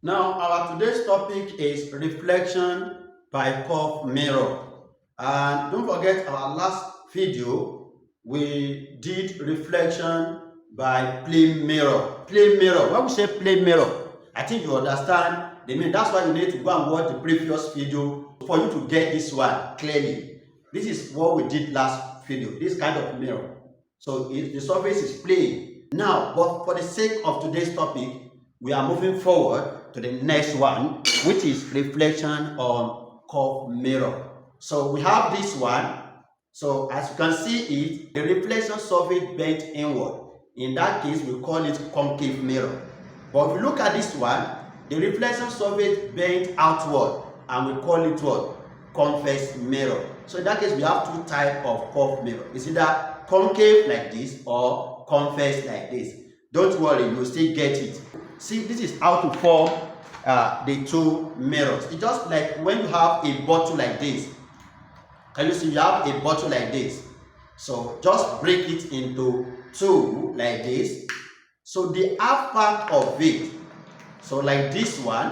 Now, our today's topic is reflection by curve mirror. And don't forget our last video, we did reflection by plane mirror. Plane mirror, when we say plane mirror, I think you understand the meaning. That's why you need to go and watch the previous video for you to get this one clearly. This is what we did last video, this kind of mirror. So the surface is plane. Now, but for the sake of today's topic, we are moving forward to the next one, which is reflection on curved mirror. So we have this one. So as you can see it, the reflection surface bent inward. In that case, we call it concave mirror. But if you look at this one, the reflection surface bent outward, and we call it what? Convex mirror. So in that case, we have two types of curved mirror. It's either concave like this or convex like this. Don't worry, you'll still get it. See, this is how to form the two mirrors. It's just like when you have a bottle like this. Can you see you have a bottle like this? So just break it into two like this. So the half part of it, so like this one,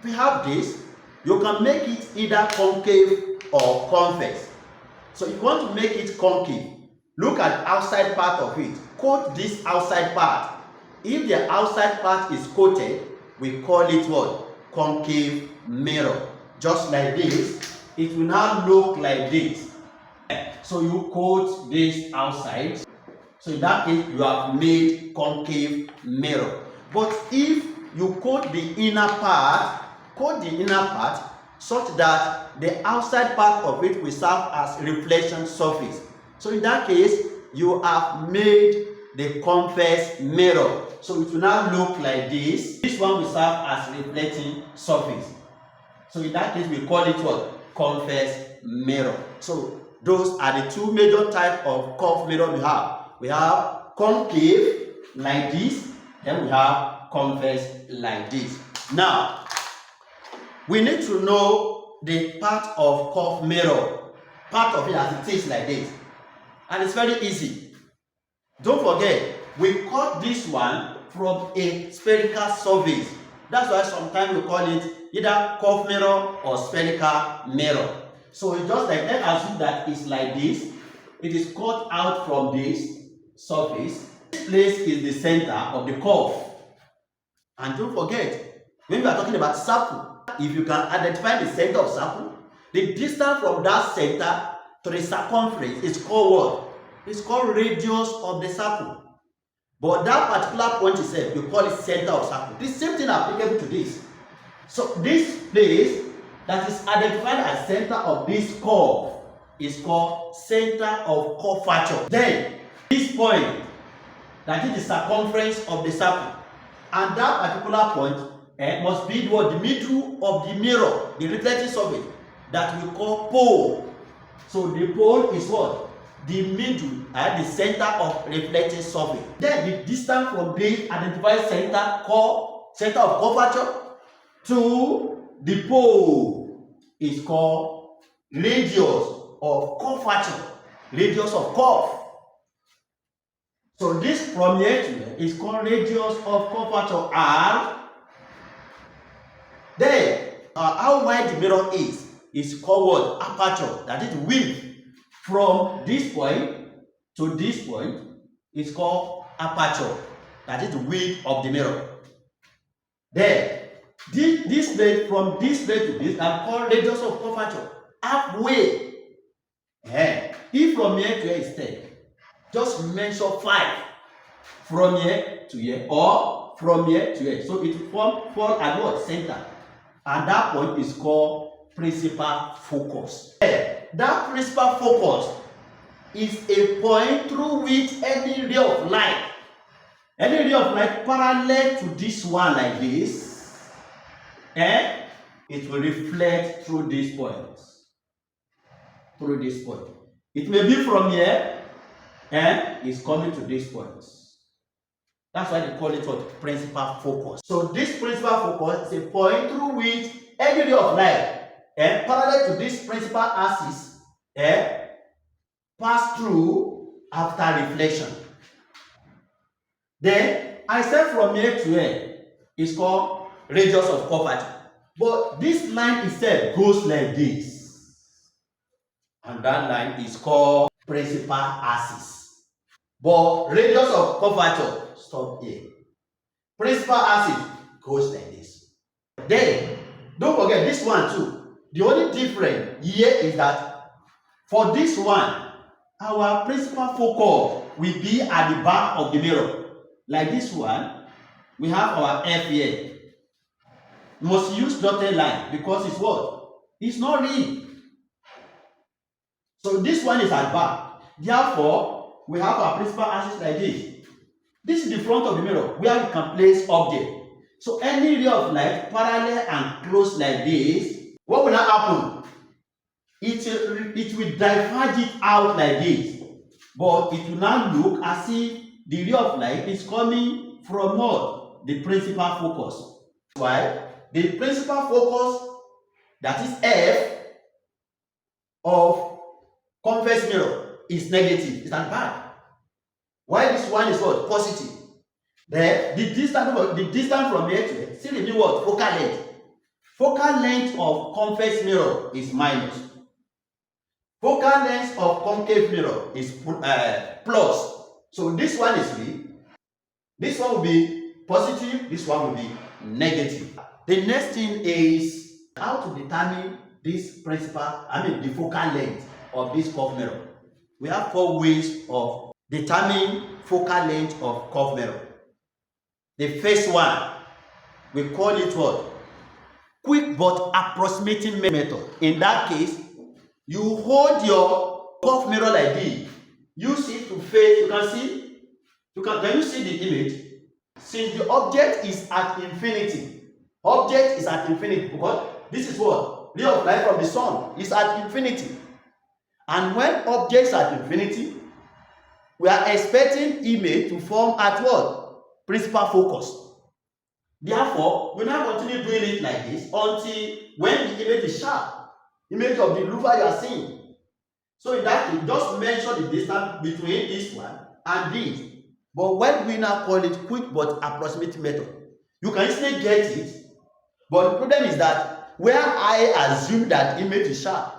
we have this. You can make it either concave or convex. So if you want to make it concave, look at the outside part of it. Coat this outside part. If the outside part is coated, we call it what? Concave mirror. Just like this, it will now look like this. So you coat this outside. So in that case, you have made concave mirror. But if you coat the inner part, such that the outside part of it will serve as reflection surface. So in that case, you have made the convex mirror. So it will now look like this. This one will serve as reflecting surface. So in that case, we call it what? Convex mirror. So those are the two major types of curved mirror we have. We have concave like this, then we have convex like this. Now, we need to know the part of curved mirror, part of it as it is like this. And it's very easy. Don't forget, we cut this one from a spherical surface. That's why sometimes we call it either curved mirror or spherical mirror. So it's just like, let's assume that it's like this. It is cut out from this surface. This place is the center of the curve. And don't forget, when we are talking about circle, if you can identify the center of circle, the distance from that center to the circumference is called what? It's called radius of the circle. But that particular point itself, you call it center of circle. The same thing applicable to this. So this place that is identified as center of this curve is called center of curvature. Then this point, that is the circumference of the circle, and that particular point must be the middle of the mirror, the reflecting surface, that we call pole. So the pole is what? The middle at the center of reflecting surface. Then the distance from this identified center of curvature to the pole is called radius of curvature, radius of curve. So this from here to here is called radius of curvature R. Then how wide the mirror is called what? Aperture, that is width. From this point to this point is called aperture, that is the width of the mirror. Then this plate, from this plate to this, are called radius of curvature, halfway. If from here to here is 10, just measure 5 from here to here, or from here to here. So it will fall at what? Center. And that point is called principal focus. That principal focus is a point through which any ray of light parallel to this one like this, it will reflect through this point. It may be from here and it's coming to this point. That's why they call it what? Principal focus. So this principal focus is a point through which any ray of light parallel to this principal axis pass through after reflection. Then I said from here to here is called radius of curvature. But this line itself goes like this. And that line is called principal axis. But radius of curvature stop here. Principal axis goes like this. Then, don't forget this one too. The only difference here is that for this one, our principal focus will be at the back of the mirror. Like this one, we have our F here. We must use dotted line because it's what? It's not real. So this one is at back. Therefore, we have our principal axis like this. This is the front of the mirror where we can place object. So any ray of light parallel and close like this, what will now happen? It will diverge it out like this. But it will now look as if the ray of light is coming from what? The principal focus. Why? The principal focus, that is F of convex mirror, is negative. It's at back. Why this one is what? Positive. Then the distance from here to here still remain what? Focal length. Focal length of convex mirror is minus. Focal length of concave mirror is plus. So this one is real. This one will be positive. This one will be negative. The next thing is how to determine this the focal length of this curved mirror. We have 4 ways of determining focal length of curved mirror. The first one, we call it what? Quick but approximating method. In that case, you hold your curved mirror like this. Use it to face. You can see. Can you see the image? Since the object is at infinity, because this is what? Ray of light from the sun is at infinity. And when objects are at infinity, we are expecting image to form at what? Principal focus. Therefore, we now continue doing it like this until when the image is sharp. Image of the louver you are seeing. So in that case, just measure the distance between this one and this. But when we now call it quick but approximate method, you can easily get it. But the problem is that where I assume that image is sharp,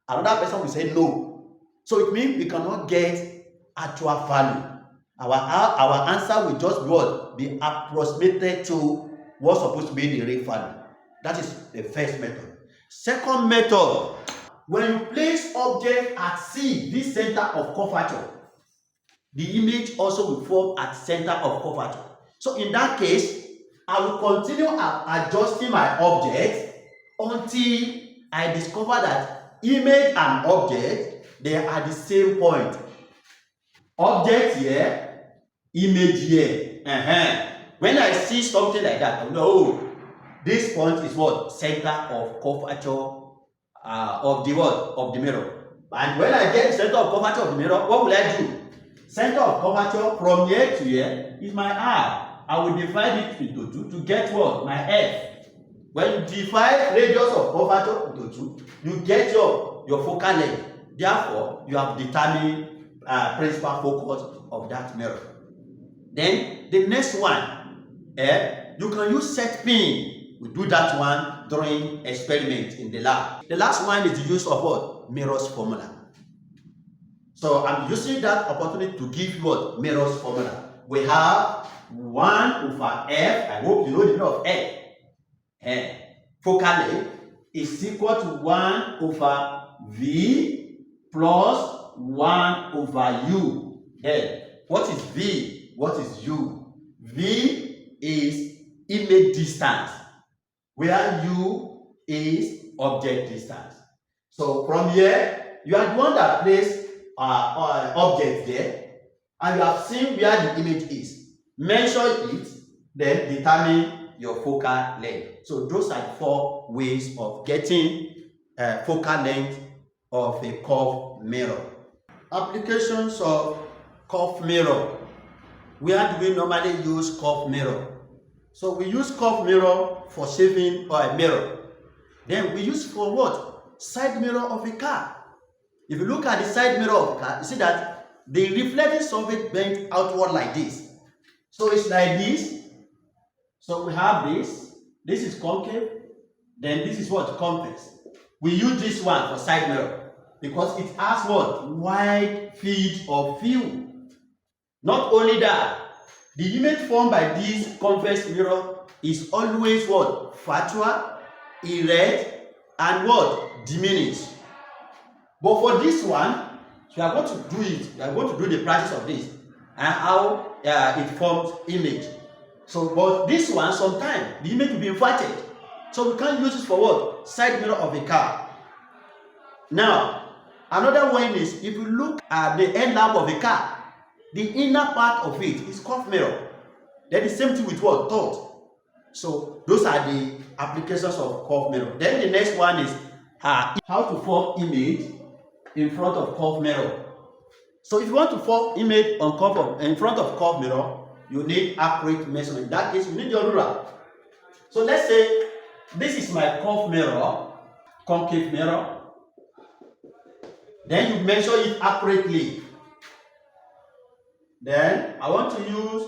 another person will say no. So it means we cannot get actual value. Our answer will just be what? Be approximated to what's supposed to be the real value. That is the first method. Second method, when you place object at C, this center of curvature, the image also will form at center of curvature. So in that case, I will continue adjusting my object until I discover that image and object, they are at the same point. Object here, image here. When I see something like that, I know this point is what? Center of curvature of the what? Of the mirror. And when I get the center of curvature of the mirror, what will I do? Center of curvature from here to here is my R. I will divide it into 2 to get what? My F. When you divide radius of curvature into 2, you get your focal length. Therefore, you have determined principal focus of that mirror. Then the next one, you can use set pin. We do that one during experiment in the lab. The last one is the use of what? Mirror's formula. So I'm using that opportunity to give you what? Mirror's formula. We have 1 over F. I hope you know the meaning of F. Focal length is equal to 1 over V plus 1 over U. Then what is V? What is U? V is image distance, where U is object distance. So from here, you are the one that placed object there, and you have seen where the image is. Measure it, then determine your focal length. So those are 4 ways of getting focal length of a curved mirror. Applications of curved mirror. Where do we normally use curved mirror? So we use curved mirror for shaving or a mirror. Then we use for what? Side mirror of a car. If you look at the side mirror of a car, you see that the reflecting surface bent outward like this. So it's like this. So we have this. This is concave. Then this is what? Convex. We use this one for side mirror because it has what? Wide field of view. Not only that, the image formed by this convex mirror is always what? Factual, erect, and what? Diminished. But for this one, we are going to do it. We are going to do the practice of this and how it forms image. So, but this one, sometimes the image will be inverted. So we can't use it for what? Side mirror of a car. Now, another one is if you look at the headlamp of a car, the inner part of it is curved mirror. Then the same thing with what? Thought. So those are the applications of curved mirror. Then the next one is how to form image in front of curved mirror. So if you want to form image in front of curved mirror, you need accurate measurement. In that case, you need your ruler. So let's say this is my curved mirror, concave mirror. Then you measure it accurately. Then I want to use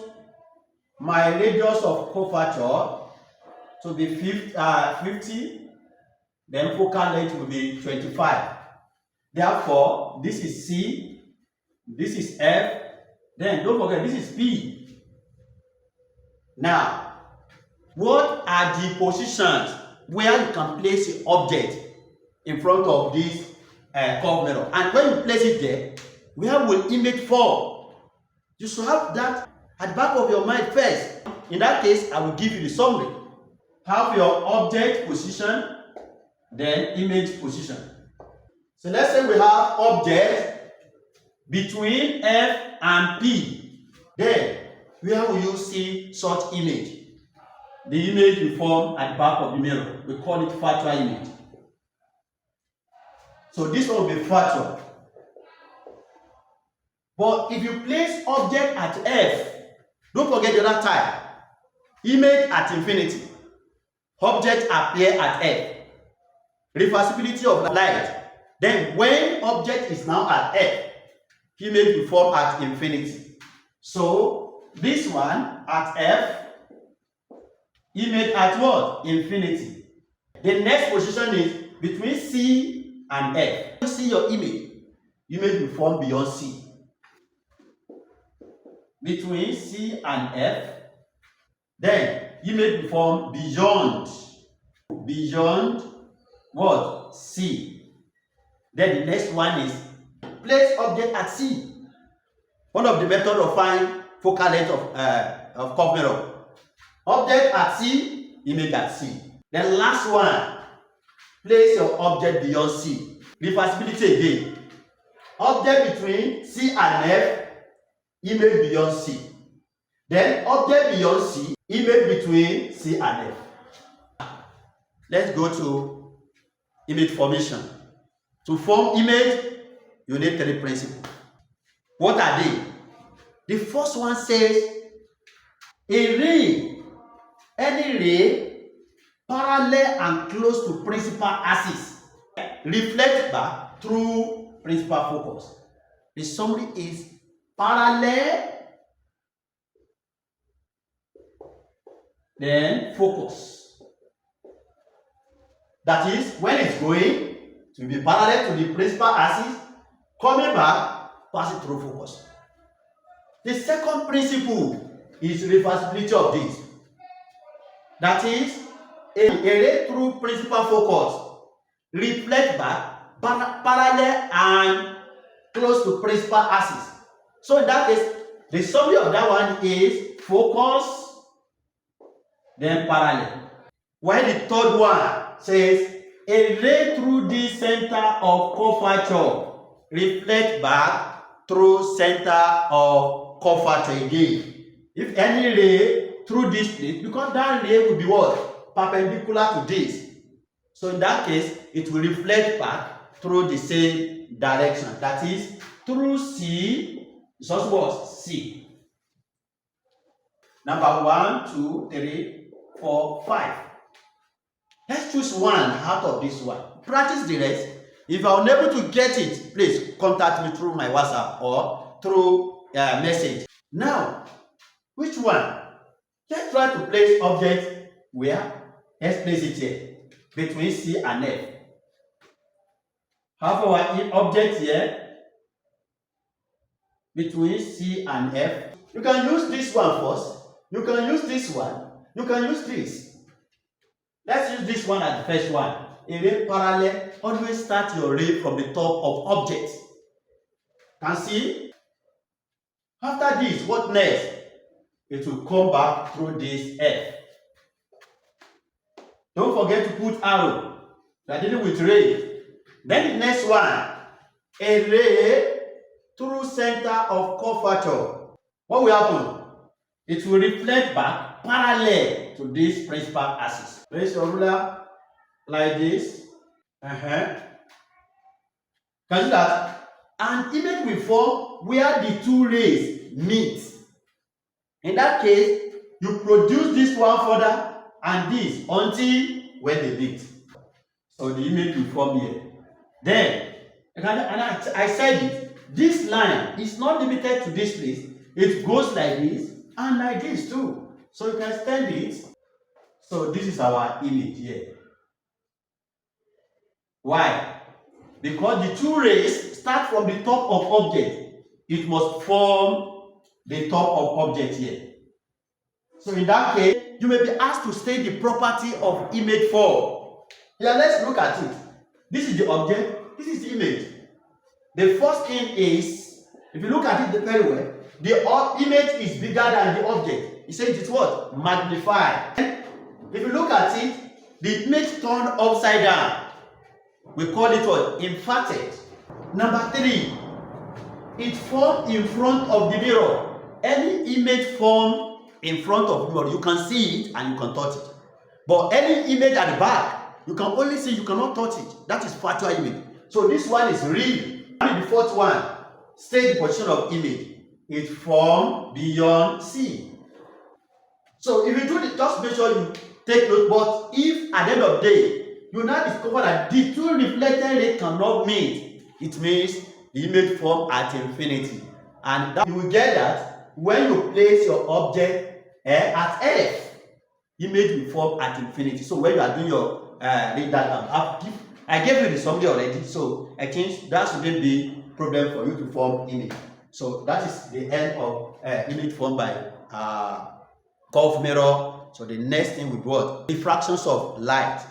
my radius of curvature to be 50. Then focal length will be 25. Therefore, this is C, this is F, then don't forget this is P. Now, what are the positions where you can place the object in front of this curved mirror? And when you place it there, where will image fall? You should have that at the back of your mind first. In that case, I will give you the summary. Have your object position, then image position. So let's say we have object between F and P. Then, where will you see such image? The image will form at the back of the mirror. We call it factual image. So this one will be factual. But if you place object at F, don't forget the other type. Image at infinity. Object appear at F. Reversibility of light. Then when object is now at F, image will form at infinity. So this one at F, image at what? Infinity. The next position is between C and F. You see your image will form beyond C. Between C and F, then image will form beyond what? C. Then the next one is place object at C. One of the methods of find focal length of curved mirror. Object at C, image at C. Then last one, place your object beyond C. Reversibility again. Object between C and F, image beyond C. Then object beyond C, image between C and F. Let's go to image formation. To form image, you need three principles. What are they? The first one says a ray, any ray, parallel and close to principal axis, reflect back through principal focus. The summary is parallel, then focus. That is, when it's going, to be parallel to the principal axis, coming back, passing through focus. The second principle is reversibility of this. That is, a ray through principal focus, reflect back, parallel and close to principal axis. So in that case, the summary of that one is focus, then parallel. While the third one says, a ray through the center of curvature, reflect back through center of curvature again. If any ray through this place, because that ray will be what? Perpendicular to this. So in that case, it will reflect back through the same direction. That is, through C, it's also what? C. Number 1, 2, 3, 4, 5. Let's choose one out of this one. Practice the rest. If I'm unable to get it, please contact me through my WhatsApp or through message. Now, which one? Let's try to place object where? Let's place it here between C and F. Have our object here between C and F. You can use this one first. You can use this one. You can use this. Let's use this one as the first one. A ray parallel. Always start your ray from the top of object. Can see? After this, what next? It will come back through this F. Don't forget to put arrow. We are dealing with ray. Then the next one, a ray through center of curvature. What will happen? It will reflect back parallel to this principal axis. Place your ruler like this. Can you see that? An image will form where the two rays meet. In that case, you produce this one further and this until when they meet. So the image will form here. Then, and I said it, this line is not limited to this place. It goes like this and like this too. So you can extend it. So this is our image here. Why? Because the two rays start from the top of object. It must form the top of object here. So in that case, you may be asked to state the property of image form. Yeah, let's look at it. This is the object, this is the image. The first thing is, if you look at it very well, the image is bigger than the object. It says it's what? Magnified. If you look at it, the image turned upside down. We call it what? Inverted. Number 3, it formed in front of the mirror. Any image formed in front of the mirror, you can see it and you can touch it. But any image at the back, you can only see, you cannot touch it. That is virtual image. So this one is real. And the fourth one, state the position of image. It formed beyond C. So if you do this, just make sure you take note. But if at the end of the day, you now discover that the two reflected rays cannot meet, it means the image formed at infinity. And that, you will get that when you place your object at F, image will form at infinity. So when you are doing your read that I gave you the summary already, so I think that shouldn't be a problem for you to form image. So that is the end of image formed by curved mirror. So the next thing we got diffractions of light.